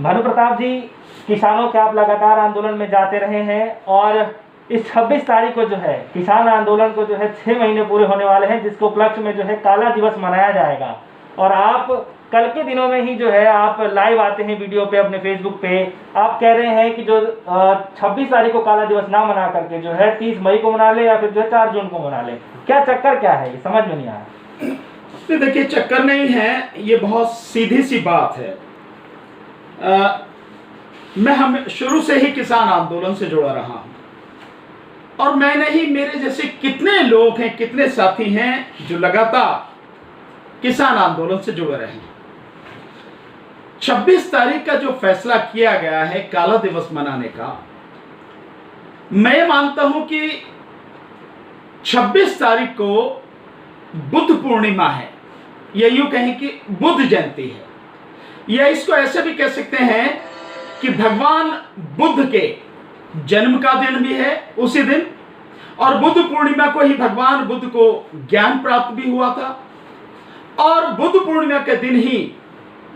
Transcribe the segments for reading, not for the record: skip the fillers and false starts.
भानु प्रताप जी, किसानों के आप लगातार आंदोलन में जाते रहे हैं और इस 26 तारीख को जो है किसान आंदोलन को जो है 6 महीने पूरे होने वाले हैं, जिसको उपलक्ष्य में जो है काला दिवस मनाया जाएगा। और आप कल के दिनों में ही जो है आप लाइव आते हैं वीडियो पे, अपने फेसबुक पे आप कह रहे हैं कि जो 26 तारीख को काला दिवस ना मना करके जो है 30 मई को मना ले या फिर जो है 4 जून को मना ले। क्या चक्कर क्या है, ये समझ में नहीं आया। देखिए, चक्कर नहीं है, ये बहुत सीधी सी बात है। मैं हम शुरू से ही किसान आंदोलन से जुड़ा रहा हूं और मैं नहीं, मेरे जैसे कितने लोग हैं, कितने साथी हैं जो लगातार किसान आंदोलन से जुड़े रहे हैं। 26 तारीख का जो फैसला किया गया है काला दिवस मनाने का, मैं मानता हूं कि 26 तारीख को बुद्ध पूर्णिमा है, या यूं कहें कि बुद्ध जयंती है, या इसको ऐसे भी कह सकते हैं कि भगवान बुद्ध के जन्म का दिन भी है उसी दिन, और बुद्ध पूर्णिमा को ही भगवान बुद्ध को ज्ञान प्राप्त भी हुआ था, और बुद्ध पूर्णिमा के दिन ही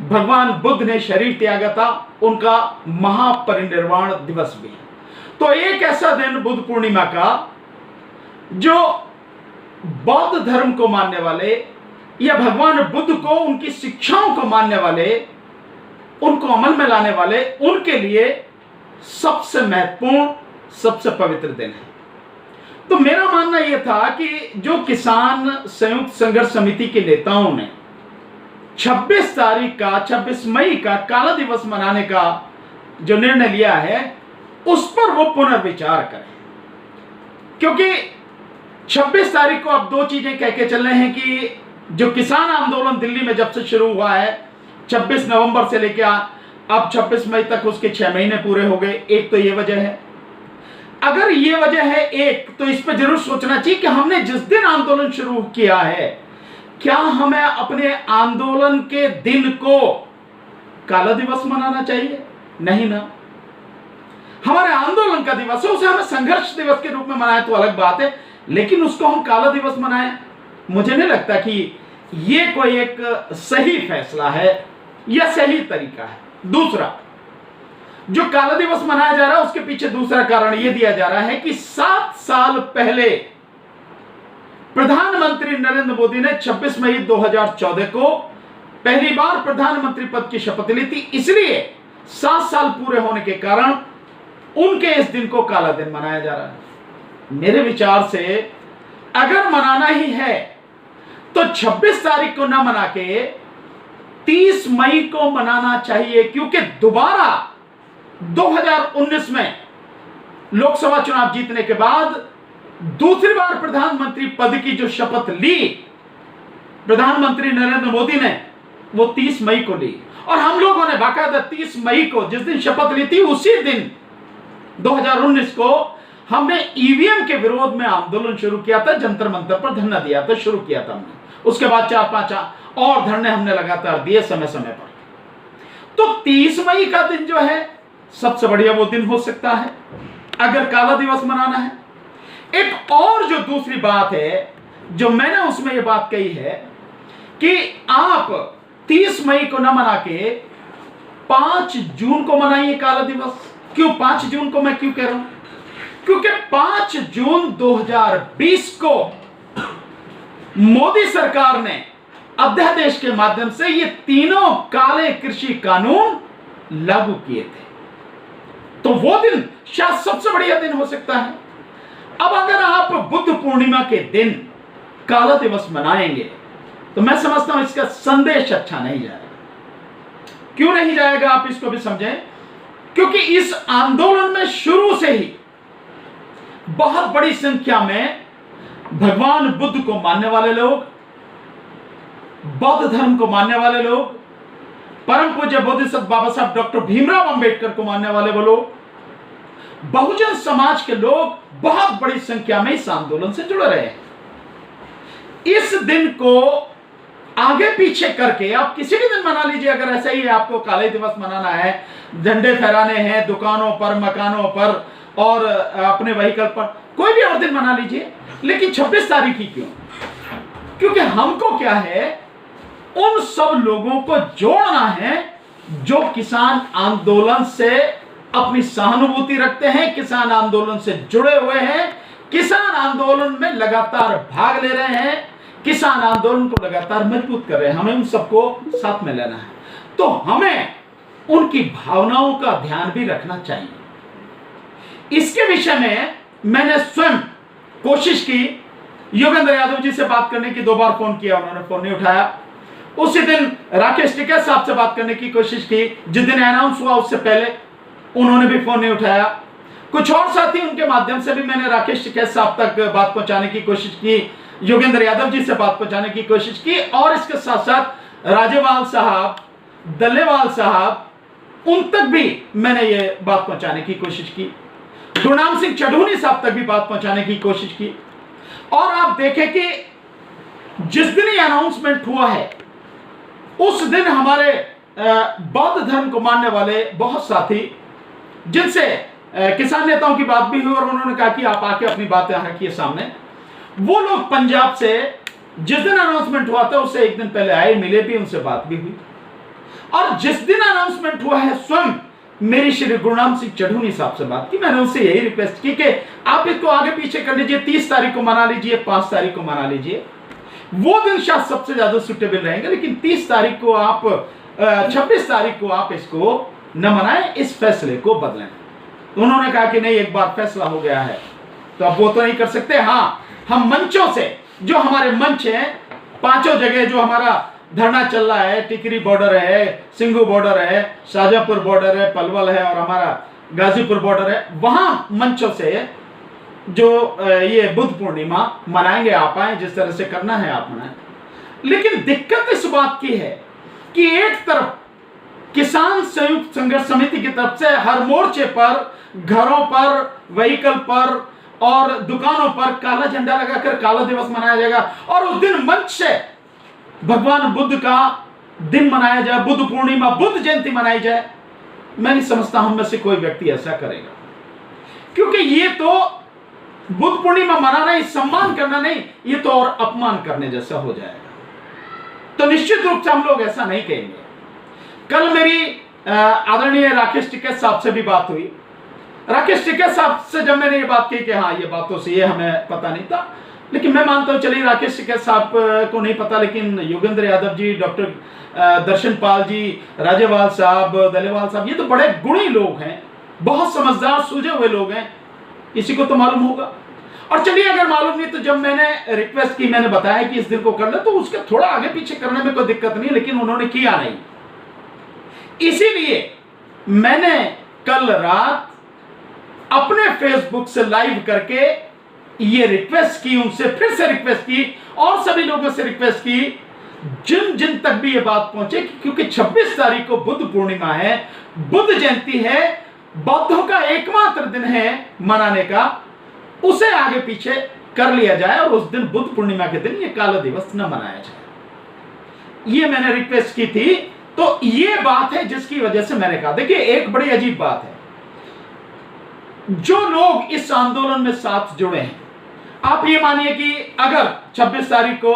भगवान बुद्ध ने शरीर त्यागा था, उनका महापरिनिर्वाण दिवस भी है। तो एक ऐसा दिन बुद्ध पूर्णिमा का जो बौद्ध धर्म को मानने वाले या भगवान बुद्ध को, उनकी शिक्षाओं को मानने वाले, उनको अमल में लाने वाले, उनके लिए सबसे महत्वपूर्ण, सबसे पवित्र दिन है। तो मेरा मानना यह था कि जो किसान संयुक्त संघर्ष समिति के नेताओं ने 26 तारीख का, 26 मई का काला दिवस मनाने का जो निर्णय लिया है, उस पर वो पुनर्विचार करें। क्योंकि 26 तारीख को अब दो चीजें कह के चल रहे हैं कि जो किसान आंदोलन दिल्ली में जब से शुरू हुआ है, 26 नवंबर से लेकर अब 26 मई तक उसके 6 महीने पूरे हो गए। एक तो ये वजह है। अगर ये वजह है एक, तो इस पर जरूर सोचना चाहिए कि हमने जिस दिन आंदोलन शुरू किया है, क्या हमें अपने आंदोलन के दिन को काला दिवस मनाना चाहिए? नहीं ना। हमारे आंदोलन का दिवस है, उसे हमें संघर्ष दिवस के रूप में मनाए तो अलग बात है, लेकिन उसको हम काला दिवस मनाएं, मुझे नहीं लगता कि ये कोई एक सही फैसला है या सही तरीका है। दूसरा, जो काला दिवस मनाया जा रहा है उसके पीछे दूसरा कारण यह दिया जा रहा है कि 7 साल पहले प्रधानमंत्री नरेंद्र मोदी ने 26 मई 2014 को पहली बार प्रधानमंत्री पद की शपथ ली थी। इसलिए 7 साल पूरे होने के कारण उनके इस दिन को काला दिन मनाया जा रहा है। मेरे विचार से अगर मनाना ही है तो 26 तारीख को ना मना के 30 मई को मनाना चाहिए, क्योंकि दोबारा 2019 में लोकसभा चुनाव जीतने के बाद दूसरी बार प्रधानमंत्री पद की जो शपथ ली प्रधानमंत्री नरेंद्र मोदी ने, वो 30 मई को ली। और हम लोगों ने बाकायदा 30 मई को, जिस दिन शपथ ली थी, उसी दिन 2019 को हमने ईवीएम के विरोध में आंदोलन शुरू किया था, जंतर मंतर पर धरना दिया था, शुरू किया था हमने। उसके बाद 4-5 और धरने हमने लगातार दिए समय समय पर। तो 30 मई का दिन जो है सबसे बढ़िया वो दिन हो सकता है अगर काला दिवस मनाना है। एक और जो दूसरी बात है, जो मैंने उसमें ये बात कही है कि आप 30 मई को ना मना के 5 जून को मनाइए काला दिवस। क्यों 5 जून को मैं क्यों कह रहा हूं? क्योंकि 5 जून 2020 को मोदी सरकार ने अध्यादेश के माध्यम से ये तीनों काले कृषि कानून लागू किए थे। तो वो दिन शायद सबसे बढ़िया दिन हो सकता है। अब अगर आप बुद्ध पूर्णिमा के दिन काला दिवस मनाएंगे तो मैं समझता हूं इसका संदेश अच्छा नहीं जाएगा। क्यों नहीं जाएगा, आप इसको भी समझें। क्योंकि इस आंदोलन में शुरू से ही बहुत बड़ी संख्या में भगवान बुद्ध को मानने वाले लोग, बौद्ध धर्म को मानने वाले लोग, परम पूज्य बोधिसत्व बाबा साहब डॉक्टर भीमराव अंबेडकर को मानने वाले वो लोग, बहुजन समाज के लोग बहुत बड़ी संख्या में इस आंदोलन से जुड़ रहे हैं। इस दिन को आगे पीछे करके आप किसी भी दिन मना लीजिए। अगर ऐसा ही आपको काले दिवस मनाना है, झंडे फहराने हैं दुकानों पर, मकानों पर और अपने व्हीकल पर, कोई भी और दिन मना लीजिए, लेकिन 26 तारीख ही क्यों? क्योंकि हमको क्या है, उन सब लोगों को जोड़ना है जो किसान आंदोलन से अपनी सहानुभूति रखते हैं, किसान आंदोलन से जुड़े हुए हैं, किसान आंदोलन में लगातार भाग ले रहे हैं, किसान आंदोलन को लगातार मजबूत कर रहे हैं। हमें उन सबको साथ में लेना है, तो हमें उनकी भावनाओं का ध्यान भी रखना चाहिए। इसके विषय में मैंने स्वयं कोशिश की, योगेंद्र यादव जी से बात करने की 2 बार फोन किया, उन्होंने फोन नहीं उठाया। उसी दिन राकेश टिकैत साहब से बात करने की कोशिश की, जिस दिन अनाउंस हुआ उससे पहले, उन्होंने भी फोन नहीं उठाया। कुछ और साथी उनके माध्यम से भी मैंने राकेश टिकैत साहब तक बात पहुंचाने की कोशिश की, योगेंद्र यादव जी से बात पहुंचाने की कोशिश की, और इसके साथ साथ राजेवाल साहब, दल्लेवाल साहब, उन तक भी मैंने ये बात पहुंचाने की कोशिश की। गुरनाम सिंह चढ़ूनी साहब तक भी बात पहुंचाने की कोशिश की। और आप देखें कि जिस दिन ये अनाउंसमेंट हुआ है उस दिन हमारे बौद्ध धर्म को मानने वाले बहुत साथी, जिनसे किसान नेताओं की बात भी हुई और उन्होंने कहा कि आप आके अपनी बातें रखिए सामने, वो लोग पंजाब से जिस दिन अनाउंसमेंट हुआ था उससे एक दिन पहले आए, मिले भी, उनसे बात भी हुई। और जिस दिन अनाउंसमेंट हुआ है स्वयं मेरी श्री गुरनाम सिंह चढ़ूनी साहब से बात की। मैंने उनसे यही रिक्वेस्ट की कि आप इसको आगे पीछे कर लीजिए, 30 तारीख को मना लीजिए, 5 तारीख को मना लीजिए, वो दिन शायद सबसे ज्यादा सुटेबल रहेंगे, लेकिन 30 तारीख को आप 26 तारीख को आप इसको न मनाएं, इस फैसले को बदलें। उन्होंने कहा कि नहीं, एक बार फैसला हो गया है तो अब वो तो नहीं कर सकते। हाँ, हम मंचों से, जो हमारे मंच हैं 5 जगह, जो हमारा धरना चल रहा है, टिकरी बॉर्डर है, सिंघू बॉर्डर है, शाजापुर बॉर्डर है, पलवल है और हमारा गाजीपुर बॉर्डर है, वहां मंचों से जो ये बुद्ध पूर्णिमा मनाएंगे, आप आए, जिस तरह से करना है आप मनाएं। लेकिन दिक्कत इस बात की है कि एक तरफ किसान संयुक्त संघर्ष समिति की तरफ से हर मोर्चे पर, घरों पर, व्हीकल पर और दुकानों पर काला झंडा लगाकर काला दिवस मनाया जाएगा, और उस दिन मंच से भगवान बुद्ध का दिन मनाया जाए, बुद्ध पूर्णिमा, बुद्ध जयंती मनाई जाए। मैं नहीं समझता हम में से कोई व्यक्ति ऐसा करेगा, क्योंकि ये तो बुद्ध पूर्णिमा मनाना ही सम्मान करना नहीं, ये तो और अपमान करने जैसा हो जाएगा। तो निश्चित रूप से हम लोग ऐसा नहीं कहेंगे। कल मेरी आदरणीय राकेश टिकैत साहब से भी बात हुई। राकेश टिकैत साहब से जब मैंने ये बात की कि हाँ, ये बातों से ये हमें पता नहीं था, लेकिन मैं मानता हूं चलिए राकेश टिकैत साहब को नहीं पता, लेकिन योगेंद्र यादव जी, डॉक्टर दर्शन पाल जी, राजेवाल साहब, दलेवाल साहब, ये तो बड़े गुणी लोग हैं, बहुत समझदार सुलझे हुए लोग हैं, इसी को तो मालूम होगा। और चलिए अगर मालूम नहीं तो जब मैंने रिक्वेस्ट की, मैंने बताया कि इस दिन को कर ले, तो उसके थोड़ा आगे पीछे करने में कोई दिक्कत नहीं, लेकिन उन्होंने किया नहीं। इसीलिए मैंने कल रात अपने फेसबुक से लाइव करके ये रिक्वेस्ट की, उनसे फिर से रिक्वेस्ट की और सभी लोगों से रिक्वेस्ट की, जिन जिन तक भी ये बात पहुंचे, क्योंकि 26 तारीख को बुद्ध पूर्णिमा है, बुद्ध जयंती है, बौद्धों का एकमात्र दिन है मनाने का, उसे आगे पीछे कर लिया जाए और उस दिन बुद्ध पूर्णिमा के दिन ये काला दिवस न मनाया जाए। ये मैंने रिक्वेस्ट की थी। तो ये बात है जिसकी वजह से मैंने कहा, देखिए एक बड़ी अजीब बात है, जो लोग इस आंदोलन में साथ जुड़े हैं, आप ये मानिए कि अगर 26 तारीख को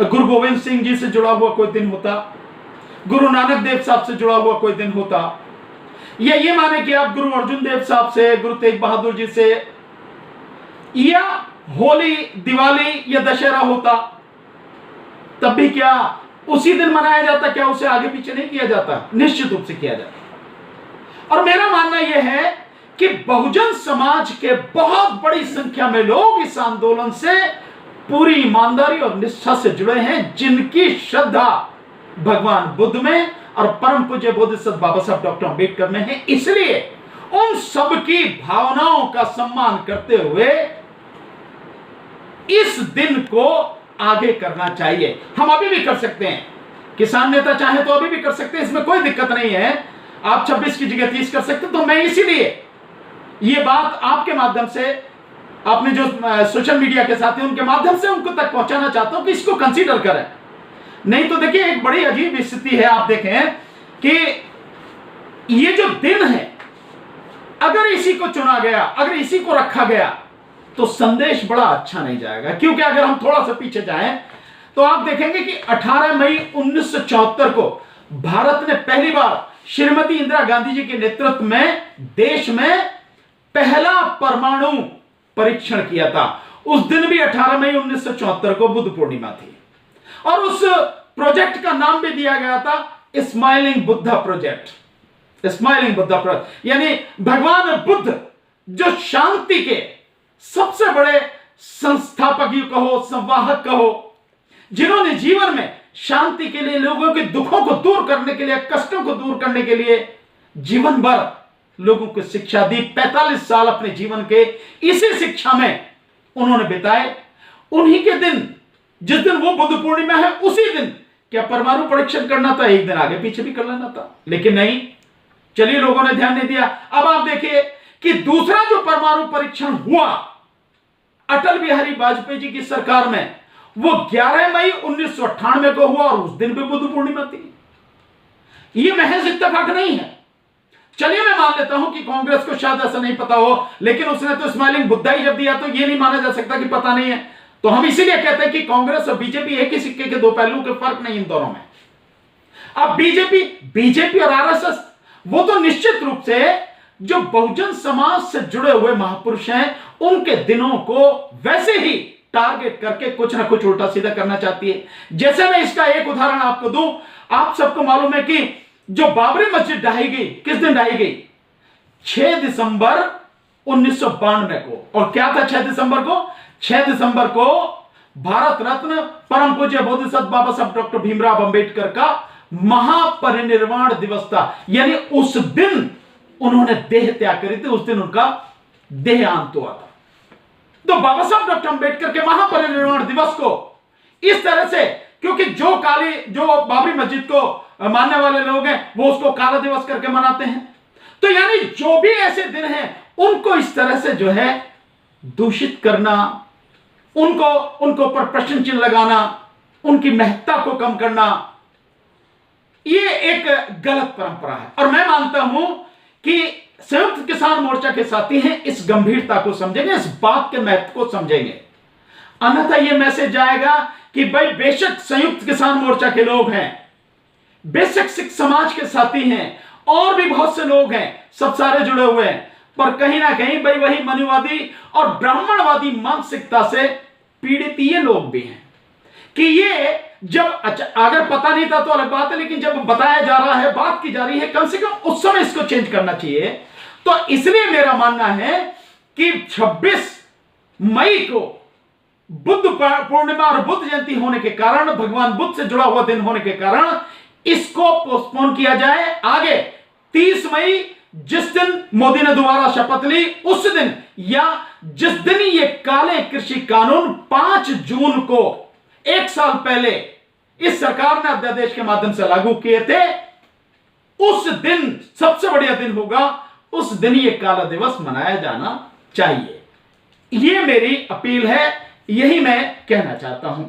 गुरु गोविंद सिंह जी से जुड़ा हुआ कोई दिन होता, गुरु नानक देव साहब से जुड़ा हुआ कोई दिन होता, या ये माने कि आप गुरु अर्जुन देव साहब से, गुरु तेग बहादुर जी से, या होली, दिवाली या दशहरा होता, तब भी क्या उसी दिन मनाया जाता? क्या उसे आगे पीछे नहीं किया जाता? निश्चित रूप से किया जाता। और मेरा मानना यह है कि बहुजन समाज के बहुत बड़ी संख्या में लोग इस आंदोलन से पूरी ईमानदारी और निष्ठा से जुड़े हैं, जिनकी श्रद्धा भगवान बुद्ध में और परम पूज्य बोधिसत्व बाबा साहब डॉक्टर अंबेडकर में है। इसलिए उन सब की भावनाओं का सम्मान करते हुए इस दिन को आगे करना चाहिए। हम अभी भी कर सकते हैं, किसान नेता चाहे तो अभी भी कर सकते हैं, इसमें कोई दिक्कत नहीं है। आप 26 की जगह 30 कर सकते। तो मैं इसीलिए ये बात आपके माध्यम से, आपने जो सोशल मीडिया के साथ हैं उनके माध्यम से उनको तक पहुंचाना चाहता हूं कि इसको कंसीडर करें। नहीं तो देखिए एक बड़ी अजीब स्थिति है। आप देखें कि ये जो दिन है, अगर इसी को चुना गया, अगर इसी को रखा गया, तो संदेश बड़ा अच्छा नहीं जाएगा। क्योंकि अगर हम थोड़ा सा पीछे जाएं तो आप देखेंगे कि 18 मई 1974 को भारत ने पहली बार श्रीमती इंदिरा गांधी जी के नेतृत्व में देश में पहला परमाणु परीक्षण किया था। उस दिन भी 18 मई 1974 को बुद्ध पूर्णिमा थी और उस प्रोजेक्ट का नाम भी दिया गया था smiling Buddha project. Smiling Buddha project यानी भगवान बुद्ध जो शांति के सबसे बड़े संस्थापक ही कहो, संवाहक कहो, जिन्होंने जीवन में शांति के लिए, लोगों के दुखों को दूर करने के लिए, कष्टों को दूर करने के लिए जीवन भर लोगों को शिक्षा दी। 45 साल अपने जीवन के इसी शिक्षा में उन्होंने बिताए। उन्हीं के दिन, जिस दिन वो बुद्ध पूर्णिमा है, उसी दिन क्या परमाणु परीक्षण करना था? एक दिन आगे पीछे भी कर लेना था, लेकिन नहीं, चलिए लोगों ने ध्यान नहीं दिया। अब आप देखिए कि दूसरा जो परमाणु परीक्षण हुआ अटल बिहारी वाजपेयी जी की सरकार में, वो 11 मई 1998 को हुआ और उस दिन भी बुद्ध पूर्णिमा थी। ये महज इत्तेफाक नहीं है। चलिए मैं मान लेता हूं कि कांग्रेस को शायद ऐसा नहीं पता हो, लेकिन उसने तो स्माइलिंग बुद्धा ही जब दिया तो ये नहीं माना जा सकता कि पता नहीं है। तो हम इसीलिए कहते हैं कि कांग्रेस और बीजेपी एक ही सिक्के के दो पहलू के, फर्क नहीं इन दोनों में। अब बीजेपी और आरएसएस वो तो निश्चित रूप से जो बहुजन समाज से जुड़े हुए महापुरुष हैं, उनके दिनों को वैसे ही टारगेट करके कुछ ना कुछ उल्टा सीधा करना चाहती है। जैसे मैं इसका एक उदाहरण आपको दूं, आप सबको मालूम है कि जो बाबरी मस्जिद ढाई गई, किस दिन ढाई गई? 6 दिसंबर 1992 को। और क्या था 6 दिसंबर को? 6 दिसंबर को भारत रत्न परम पूज्य बोधिसत्व बाबा साहब डॉक्टर भीमराव अंबेडकर का महापरिनिर्वाण दिवस था। यानी उस दिन उन्होंने देह त्याग करी थी, उस दिन उनका देहांत हुआ था। तो बाबा साहब डॉक्टर अंबेडकर के महापरिनिर्वाण दिवस को इस तरह से, क्योंकि जो बाबरी मस्जिद को मानने वाले लोग हैं वो उसको काला दिवस करके मनाते हैं, तो यानी जो भी ऐसे दिन हैं उनको इस तरह से जो है दूषित करना, उनको पर प्रश्न चिन्ह लगाना, उनकी महत्ता को कम करना, ये एक गलत परंपरा है। और मैं मानता हूं कि संयुक्त किसान मोर्चा के साथी हैं, इस गंभीरता को समझेंगे, इस बात के महत्व को समझेंगे। अन्यथा यह मैसेज जाएगा कि भाई बेशक संयुक्त किसान मोर्चा के लोग हैं, बेशक सिख समाज के साथी हैं, और भी बहुत से लोग हैं, सब सारे जुड़े हुए हैं, पर कहीं ना कहीं भाई वही मनुवादी और ब्राह्मणवादी मानसिकता से पीड़ित ये लोग भी हैं कि ये जब अगर पता नहीं था तो अलग बात है, लेकिन जब बताया जा रहा है, बात की जा रही है, कम से कम उस समय इसको चेंज करना चाहिए। तो इसलिए मेरा मानना है कि 26 मई को बुद्ध पूर्णिमा और बुद्ध जयंती होने के कारण, भगवान बुद्ध से जुड़ा हुआ दिन होने के कारण इसको पोस्टपोन किया जाए आगे। 30 मई जिस दिन मोदी ने दोबारा शपथ ली, उस दिन, या जिस दिन ये काले कृषि कानून 5 जून को 1 साल पहले इस सरकार ने अध्यादेश के माध्यम से लागू किए थे, उस दिन सबसे बढ़िया दिन होगा, उस दिन ये काला दिवस मनाया जाना चाहिए। ये मेरी अपील है, यही मैं कहना चाहता हूं।